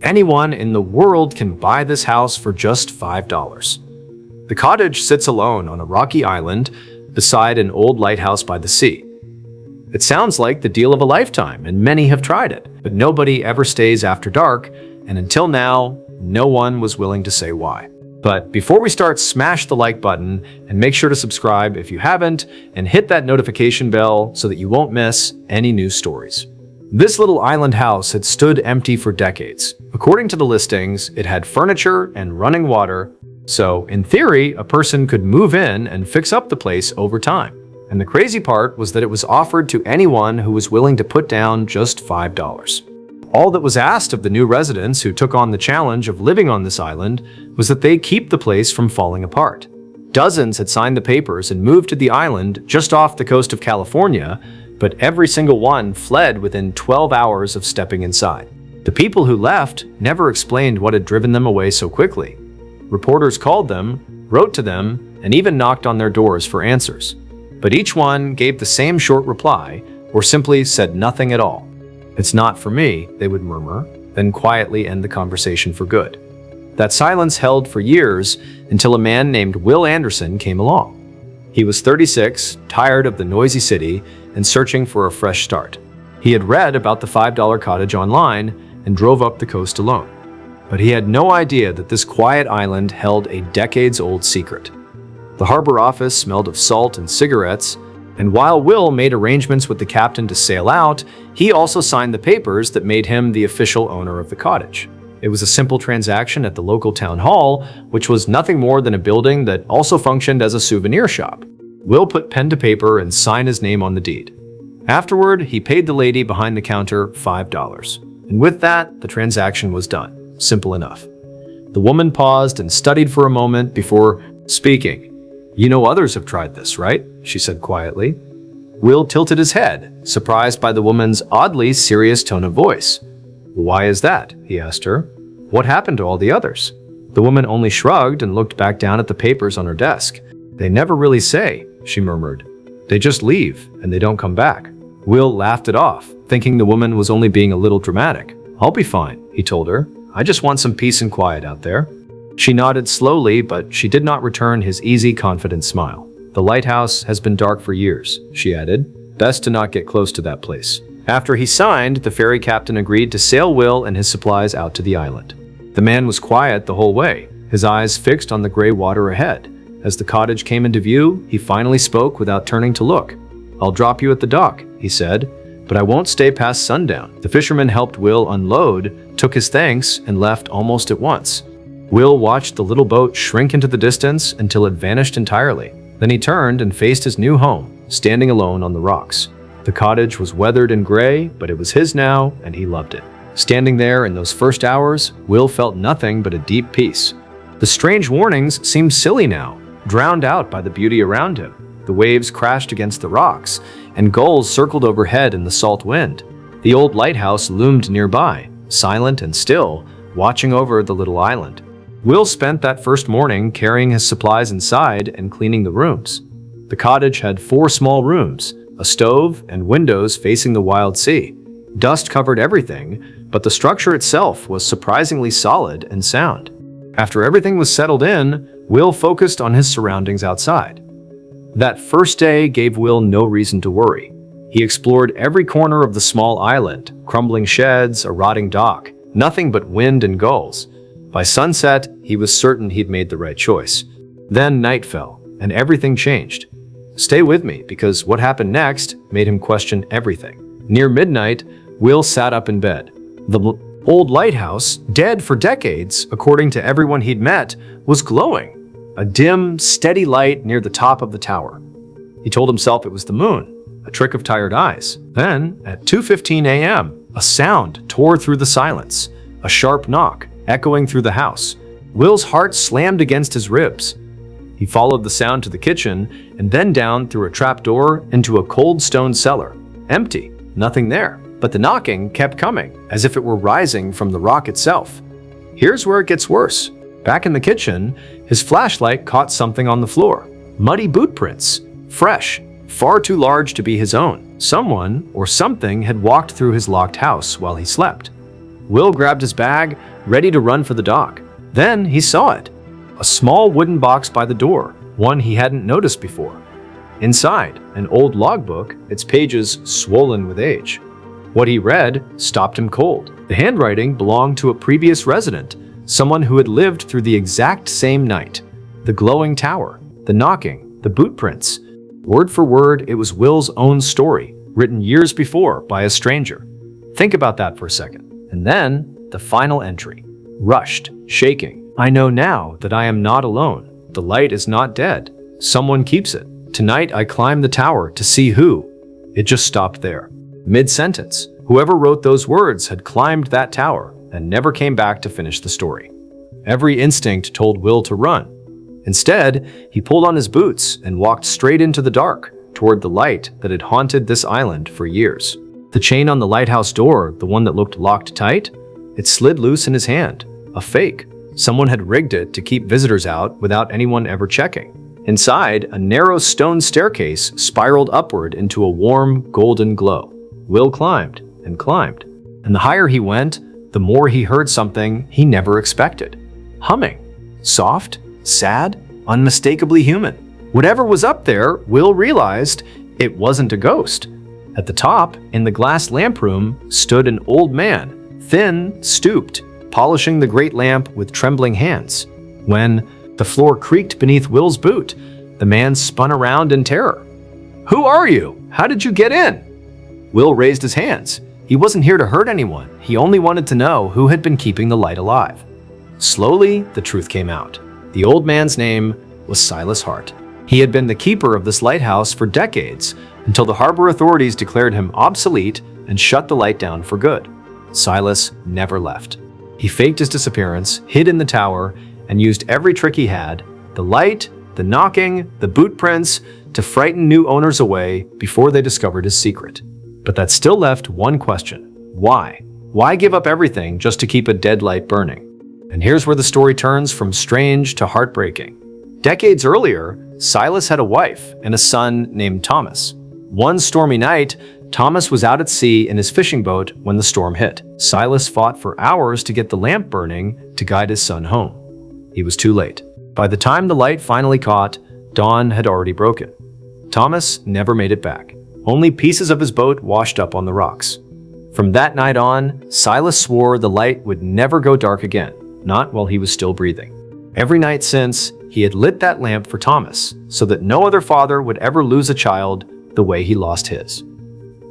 Anyone in the world can buy this house for just $5. The cottage sits alone on a rocky island beside an old lighthouse by the sea. It sounds like the deal of a lifetime, and many have tried it, but nobody ever stays after dark, and until now, no one was willing to say why. But before we start, smash the like button and make sure to subscribe if you haven't, and hit that notification bell so that you won't miss any new stories. This little island house had stood empty for decades. According to the listings, it had furniture and running water, so in theory, a person could move in and fix up the place over time. And the crazy part was that it was offered to anyone who was willing to put down just $5. All that was asked of the new residents who took on the challenge of living on this island was that they keep the place from falling apart. Dozens had signed the papers and moved to the island just off the coast of California, but every single one fled within 12 hours of stepping inside. The people who left never explained what had driven them away so quickly. Reporters called them, wrote to them, and even knocked on their doors for answers. But each one gave the same short reply, or simply said nothing at all. "It's not for me," they would murmur, then quietly end the conversation for good. That silence held for years until a man named Will Anderson came along. He was 36, tired of the noisy city, and searching for a fresh start. He had read about the $5 cottage online and drove up the coast alone. But he had no idea that this quiet island held a decades-old secret. The harbor office smelled of salt and cigarettes, and while Will made arrangements with the captain to sail out, he also signed the papers that made him the official owner of the cottage. It was a simple transaction at the local town hall, which was nothing more than a building that also functioned as a souvenir shop. Will put pen to paper and signed his name on the deed. Afterward, he paid the lady behind the counter $5. And with that, the transaction was done. Simple enough. The woman paused and studied for a moment before speaking. "You know others have tried this, right?" she said quietly. Will tilted his head, surprised by the woman's oddly serious tone of voice. "Why is that?" he asked her. "What happened to all the others?" The woman only shrugged and looked back down at the papers on her desk. "They never really say," she murmured. "They just leave, and they don't come back." Will laughed it off, thinking the woman was only being a little dramatic. "I'll be fine," he told her. "I just want some peace and quiet out there." She nodded slowly, but she did not return his easy, confident smile. "The lighthouse has been dark for years," she added. "Best to not get close to that place." After he signed, the ferry captain agreed to sail Will and his supplies out to the island. The man was quiet the whole way, his eyes fixed on the gray water ahead. As the cottage came into view, he finally spoke without turning to look. "I'll drop you at the dock," he said, "but I won't stay past sundown." The fisherman helped Will unload, took his thanks, and left almost at once. Will watched the little boat shrink into the distance until it vanished entirely. Then he turned and faced his new home, standing alone on the rocks. The cottage was weathered and gray, but it was his now, and he loved it. Standing there in those first hours, Will felt nothing but a deep peace. The strange warnings seemed silly now, drowned out by the beauty around him. The waves crashed against the rocks, and gulls circled overhead in the salt wind. The old lighthouse loomed nearby, silent and still, watching over the little island. Will spent that first morning carrying his supplies inside and cleaning the rooms. The cottage had 4 small rooms, a stove, and windows facing the wild sea. Dust covered everything, but the structure itself was surprisingly solid and sound. After everything was settled in, Will focused on his surroundings outside. That first day gave Will no reason to worry. He explored every corner of the small island, crumbling sheds, a rotting dock, nothing but wind and gulls. By sunset, he was certain he'd made the right choice. Then night fell, and everything changed. Stay with me, because what happened next made him question everything. Near midnight, Will sat up in bed. The old lighthouse, dead for decades, according to everyone he'd met, was glowing. A dim, steady light near the top of the tower. He told himself it was the moon, a trick of tired eyes. Then, at 2:15 a.m., a sound tore through the silence, a sharp knock echoing through the house. Will's heart slammed against his ribs. He followed the sound to the kitchen and then down through a trapdoor into a cold stone cellar. Empty, nothing there. But the knocking kept coming, as if it were rising from the rock itself. Here's where it gets worse. Back in the kitchen, his flashlight caught something on the floor. Muddy boot prints. Fresh. Far too large to be his own. Someone or something had walked through his locked house while he slept. Will grabbed his bag, ready to run for the dock. Then he saw it. A small wooden box by the door, one he hadn't noticed before. Inside, an old logbook, its pages swollen with age. What he read stopped him cold. The handwriting belonged to a previous resident, someone who had lived through the exact same night. The glowing tower, the knocking, the boot prints. Word for word, it was Will's own story, written years before by a stranger. Think about that for a second. And then, the final entry. Rushed, shaking. I know now that I am not alone. The light is not dead. Someone keeps it. Tonight I climbed the tower to see who. It just stopped there. Mid-sentence. Whoever wrote those words had climbed that tower and never came back to finish the story. Every instinct told Will to run. Instead, he pulled on his boots and walked straight into the dark, toward the light that had haunted this island for years. The chain on the lighthouse door, the one that looked locked tight, it slid loose in his hand. A fake. Someone had rigged it to keep visitors out without anyone ever checking. Inside, a narrow stone staircase spiraled upward into a warm, golden glow. Will climbed and climbed, and the higher he went, the more he heard something he never expected. Humming. Soft, sad, unmistakably human. Whatever was up there, Will realized it wasn't a ghost. At the top, in the glass lamp room, stood an old man, thin, stooped, polishing the great lamp with trembling hands. When the floor creaked beneath Will's boot, the man spun around in terror. "Who are you? How did you get in?" Will raised his hands. He wasn't here to hurt anyone. He only wanted to know who had been keeping the light alive. Slowly, the truth came out. The old man's name was Silas Hart. He had been the keeper of this lighthouse for decades, until the harbor authorities declared him obsolete and shut the light down for good. Silas never left. He faked his disappearance, hid in the tower, and used every trick he had, the light, the knocking, the boot prints, to frighten new owners away before they discovered his secret. But that still left one question. Why? Why give up everything just to keep a dead light burning? And here's where the story turns from strange to heartbreaking. Decades earlier, Silas had a wife and a son named Thomas. One stormy night, Thomas was out at sea in his fishing boat when the storm hit. Silas fought for hours to get the lamp burning to guide his son home. He was too late. By the time the light finally caught, dawn had already broken. Thomas never made it back. Only pieces of his boat washed up on the rocks. From that night on, Silas swore the light would never go dark again, not while he was still breathing. Every night since, he had lit that lamp for Thomas, so that no other father would ever lose a child the way he lost his.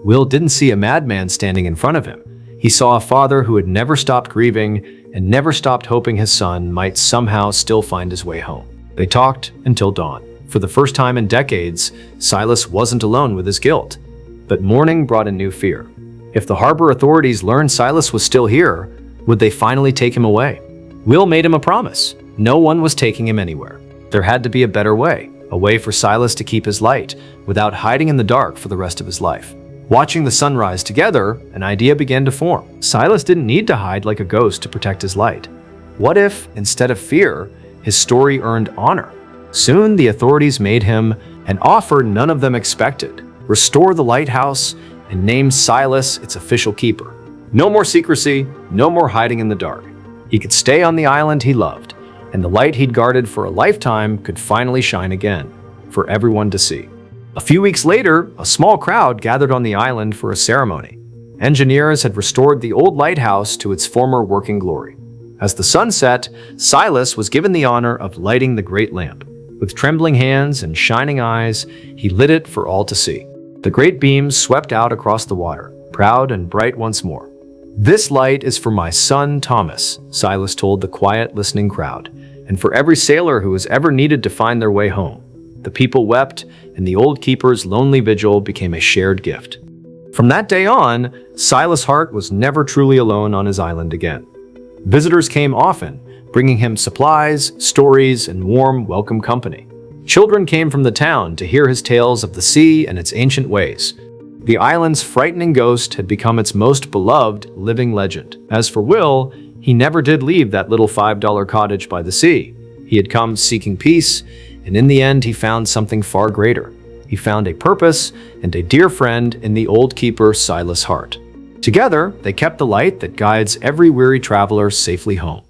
Will didn't see a madman standing in front of him. He saw a father who had never stopped grieving and never stopped hoping his son might somehow still find his way home. They talked until dawn. For the first time in decades, Silas wasn't alone with his guilt. But morning brought a new fear. If the harbor authorities learned Silas was still here, would they finally take him away? Will made him a promise. No one was taking him anywhere. There had to be a better way, a way for Silas to keep his light without hiding in the dark for the rest of his life. Watching the sunrise together, an idea began to form. Silas didn't need to hide like a ghost to protect his light. What if, instead of fear, his story earned honor? Soon the authorities made him an offer none of them expected: restore the lighthouse and name Silas its official keeper. No more secrecy, no more hiding in the dark. He could stay on the island he loved, and the light he'd guarded for a lifetime could finally shine again, for everyone to see. A few weeks later, a small crowd gathered on the island for a ceremony. Engineers had restored the old lighthouse to its former working glory. As the sun set, Silas was given the honor of lighting the great lamp. With trembling hands and shining eyes, he lit it for all to see. The great beams swept out across the water, proud and bright once more. "This light is for my son Thomas," Silas told the quiet, listening crowd, "and for every sailor who has ever needed to find their way home." The people wept, and the old keeper's lonely vigil became a shared gift. From that day on, Silas Hart was never truly alone on his island again. Visitors came often, bringing him supplies, stories, and warm, welcome company. Children came from the town to hear his tales of the sea and its ancient ways. The island's frightening ghost had become its most beloved living legend. As for Will, he never did leave that little $5 cottage by the sea. He had come seeking peace, and in the end he found something far greater. He found a purpose and a dear friend in the old keeper Silas Hart. Together, they kept the light that guides every weary traveler safely home.